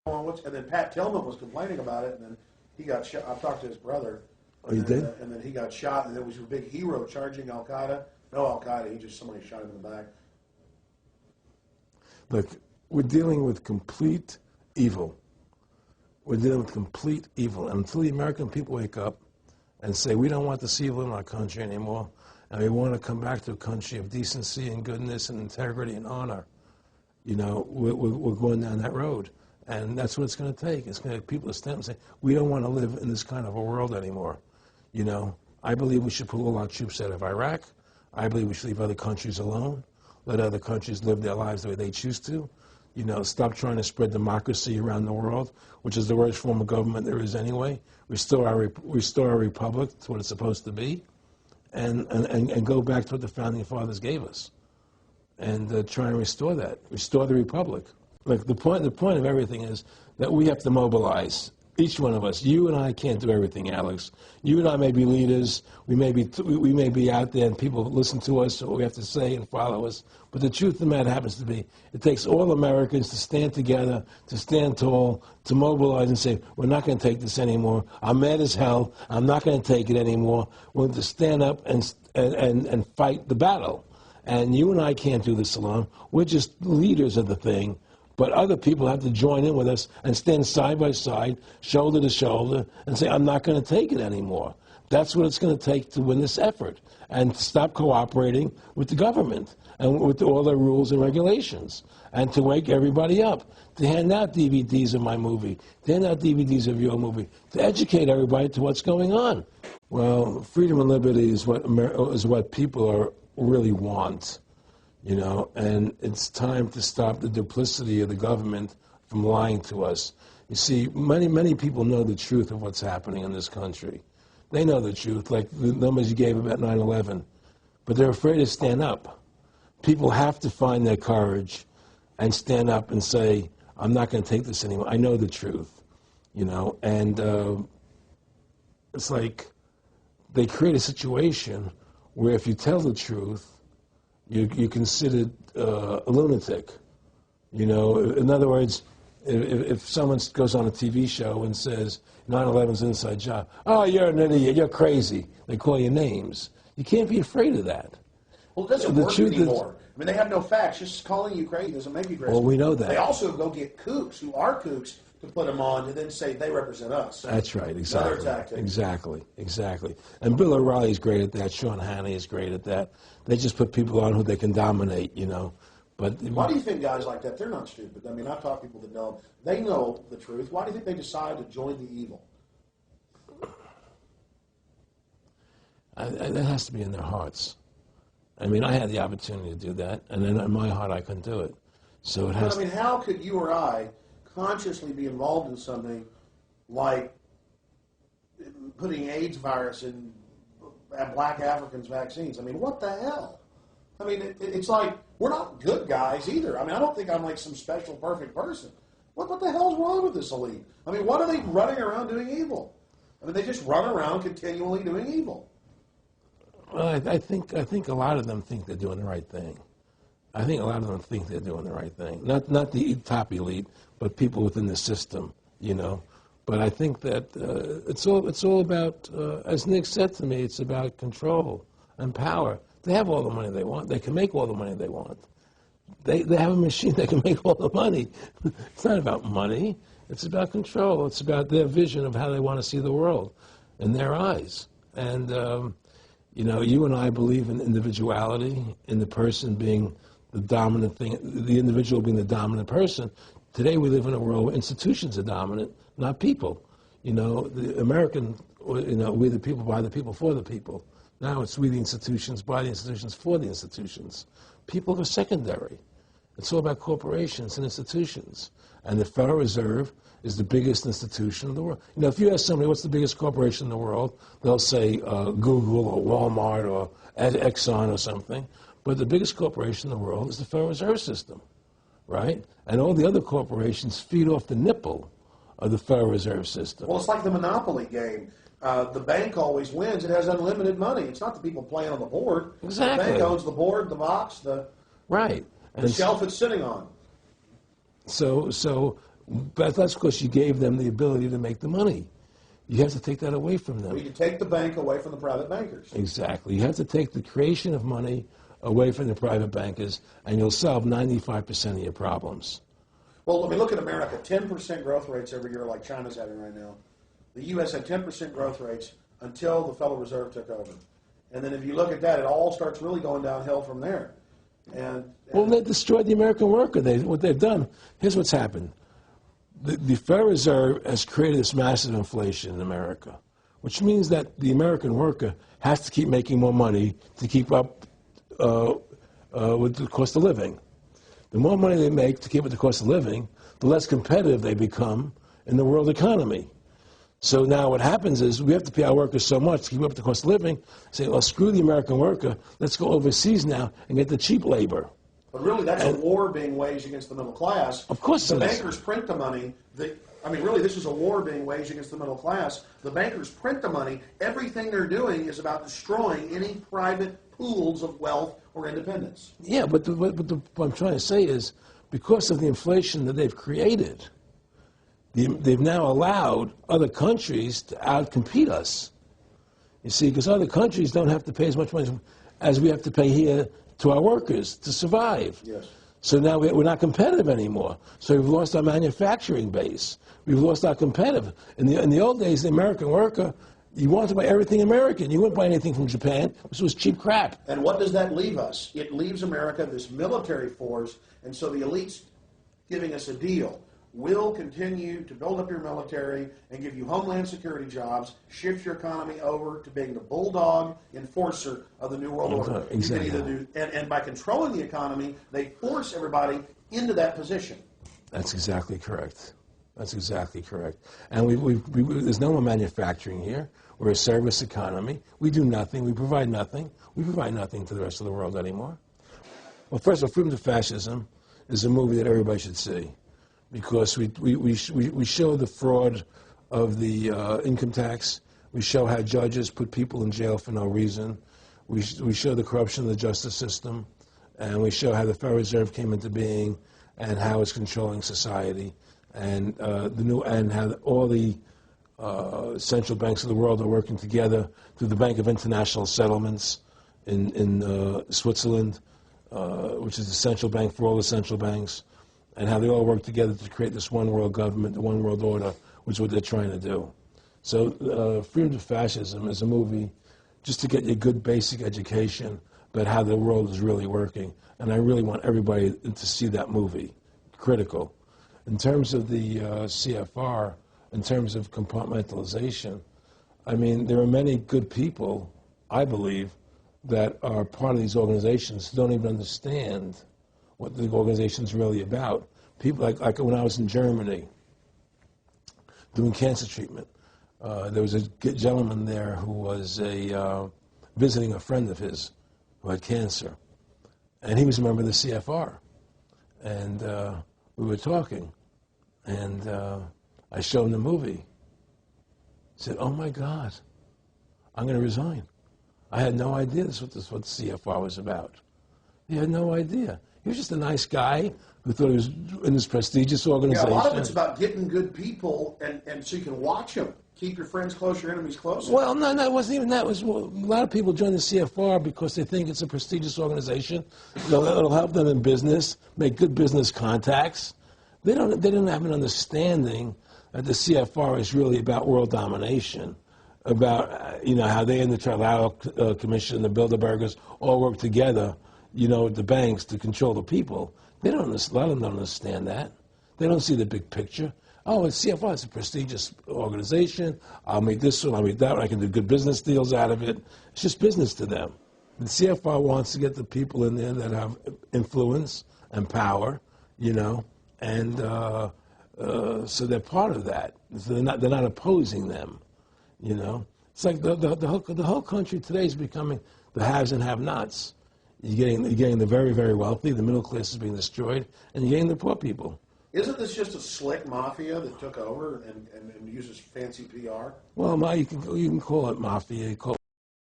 And then Pat Tillman was complaining about it, and then he got shot. I talked to his brother. Oh, you did? And then he got shot, and it was a big hero charging Al Qaeda. No Al Qaeda, he just somebody shot him in the back. Look, we're dealing with complete evil. We're dealing with complete evil. And until the American people wake up and say, we don't want this evil in our country anymore, and we want to come back to a country of decency and goodness and integrity and honor, you know, we're going down that road. And that's what it's going to take. It's going to take people to stand up and say, we don't want to live in this kind of a world anymore. You know, I believe we should pull all our troops out of Iraq. I believe we should leave other countries alone. Let other countries live their lives the way they choose to. You know, stop trying to spread democracy around the world, which is the worst form of government there is anyway. Restore our republic to what it's supposed to be, and go back to what the founding fathers gave us, and try and restore that. Restore the republic. Like the point of everything is that we have to mobilize. Each one of us. You and I can't do everything, Alex. You and I may be leaders. We may be out there and people listen to us, what we have to say and follow us. But the truth of the matter happens to be, it takes all Americans to stand together, to stand tall, to mobilize and say, we're not going to take this anymore. I'm mad as hell. I'm not going to take it anymore. We're going to stand up and fight the battle. And you and I can't do this alone. We're just leaders of the thing. But other people have to join in with us and stand side by side, shoulder to shoulder, and say, I'm not going to take it anymore. That's what it's going to take to win this effort, and to stop cooperating with the government and with all their rules and regulations, and to wake everybody up, to hand out DVDs of my movie, to hand out DVDs of your movie, to educate everybody to what's going on. Well, freedom and liberty is what people really want. You know, and it's time to stop the duplicity of the government from lying to us. You see, many people know the truth of what's happening in this country. They know the truth, like the numbers you gave about 9/11, but they're afraid to stand up. People have to find their courage and stand up and say, I'm not going to take this anymore. I know the truth, you know, and it's like they create a situation where if you tell the truth, you're considered a lunatic. You know, in other words, if someone goes on a TV show and says 9/11's an inside job, oh, you're an idiot, you're crazy. They call you names. You can't be afraid of that. Well, it doesn't work anymore. I mean, they have no facts. Just calling you crazy doesn't make you crazy. Well, we know that. They also go get kooks who are kooks to put them on and then say they represent us. That's right, exactly. Another tactic. Exactly. And Bill O'Reilly's great at that. Sean Hannity is great at that. They just put people on who they can dominate, you know. But why do you think guys like that, they're not stupid? I mean, I've talked to people that know, they know the truth. Why do you think they decide to join the evil? That has to be in their hearts. I mean, I had the opportunity to do that, and then in my heart I couldn't do it. So it has. But, I mean, how could you or I consciously be involved in something like putting AIDS virus in black Africans' vaccines? I mean, what the hell? I mean, it's like, we're not good guys either. I mean, I don't think I'm like some special, perfect person. What the hell's wrong with this elite? I mean, what are they running around doing evil? I mean, they just run around continually doing evil. Well, I think a lot of them think they're doing the right thing. I think a lot of them think they're doing the right thing. Not the top elite, but people within the system, you know. But I think that it's all about, as Nick said to me, it's about control and power. They have all the money they want. They can make all the money they want. They have a machine that can make all the money. It's not about money. It's about control. It's about their vision of how they want to see the world in their eyes. And, you know, you and I believe in individuality, in the person being the dominant thing, the individual being the dominant person. Today we live in a world where institutions are dominant, not people. You know, the American, you know, we're the people, by the people, for the people. Now it's we the institutions, by the institutions, for the institutions. People are secondary. It's all about corporations and institutions. And the Federal Reserve is the biggest institution in the world. You know, if you ask somebody what's the biggest corporation in the world, they'll say Google or Walmart or Exxon or something. But the biggest corporation in the world is the Federal Reserve System, right? And all the other corporations feed off the nipple of the Federal Reserve System. Well, it's like the Monopoly game. The bank always wins. It has unlimited money. It's not the people playing on the board. Exactly. The bank owns the board, the box, right. And the shelf it's sitting on. So But that's because you gave them the ability to make the money. You have to take that away from them. We can take the bank away from the private bankers. Exactly. You have to take the creation of money away from the private bankers, and you'll solve 95% of your problems. Well, let me look at America. 10% growth rates every year like China's having right now. The U.S. had 10% growth rates until the Federal Reserve took over. And then if you look at that, it all starts really going downhill from there. Well, they destroyed the American worker. What they've done, here's what's happened. The Federal Reserve has created this massive inflation in America, which means that the American worker has to keep making more money to keep up with the cost of living. The more money they make to keep up with the cost of living, the less competitive they become in the world economy. So now what happens is we have to pay our workers so much to keep up with the cost of living, say, well, screw the American worker, let's go overseas now and get the cheap labor. But really, that's a war being waged against the middle class. Of course the bankers print the money. Really, this is a war being waged against the middle class. The bankers print the money. Everything they're doing is about destroying any private pools of wealth or independence. Yeah, but what I'm trying to say is because of the inflation that they've created, they've now allowed other countries to outcompete us. You see, because other countries don't have to pay as much money as we have to pay here to our workers to survive. Yes. So now we're not competitive anymore. So we've lost our manufacturing base. We've lost our competitive. In the old days, the American worker, you wanted to buy everything American. You wouldn't buy anything from Japan, which was cheap crap. And what does that leave us? It leaves America this military force, and so the elite's giving us a deal. We'll continue to build up your military and give you homeland security jobs, shift your economy over to being the bulldog enforcer of the New World Order. Exactly. You can either and by controlling the economy, they force everybody into that position. That's exactly correct. That's exactly correct. And there's no more manufacturing here. We're a service economy. We do nothing. We provide nothing. We provide nothing to the rest of the world anymore. Well, first of all, Freedom to Fascism is a movie that everybody should see, because we show the fraud of the income tax. We show how judges put people in jail for no reason. We show the corruption of the justice system, and we show how the Federal Reserve came into being and how it's controlling society, and how all the central banks of the world are working together through the Bank of International Settlements in Switzerland, which is the central bank for all the central banks, and how they all work together to create this one world government, the one world order, which is what they're trying to do. So Freedom to Fascism is a movie just to get you a good basic education about how the world is really working. And I really want everybody to see that movie. Critical. In terms of the CFR, in terms of compartmentalization, I mean, there are many good people, I believe, that are part of these organizations who don't even understand what the organization's really about. People like when I was in Germany doing cancer treatment, there was a gentleman there who was visiting a friend of his who had cancer, and he was a member of the CFR, and we were talking, and I showed him the movie. He said, "Oh my God, I'm going to resign. I had no idea this was what the CFR was about." He had no idea. He was just a nice guy who thought he was in this prestigious organization. Yeah, a lot of it's about getting good people, and so you can watch them. Keep your friends close, your enemies closer. Well, no, it wasn't even that. A lot of people join the CFR because they think it's a prestigious organization. It'll help them in business, make good business contacts. They don't have an understanding that the CFR is really about world domination, about how they and the Trilateral Commission, the Bilderbergers, all work together, the banks to control the people. A lot of them don't understand that. They don't see the big picture. Oh, it's CFR, it's a prestigious organization. I'll make this one, I'll make that one. I can do good business deals out of it. It's just business to them. The CFR wants to get the people in there that have influence and power, and so they're part of that. So they're not opposing them, It's like the whole country today is becoming the haves and have-nots. You're getting the very, very wealthy, the middle class is being destroyed, and you're getting the poor people. Isn't this just a slick mafia that took over and uses fancy PR? Well, you can call it mafia.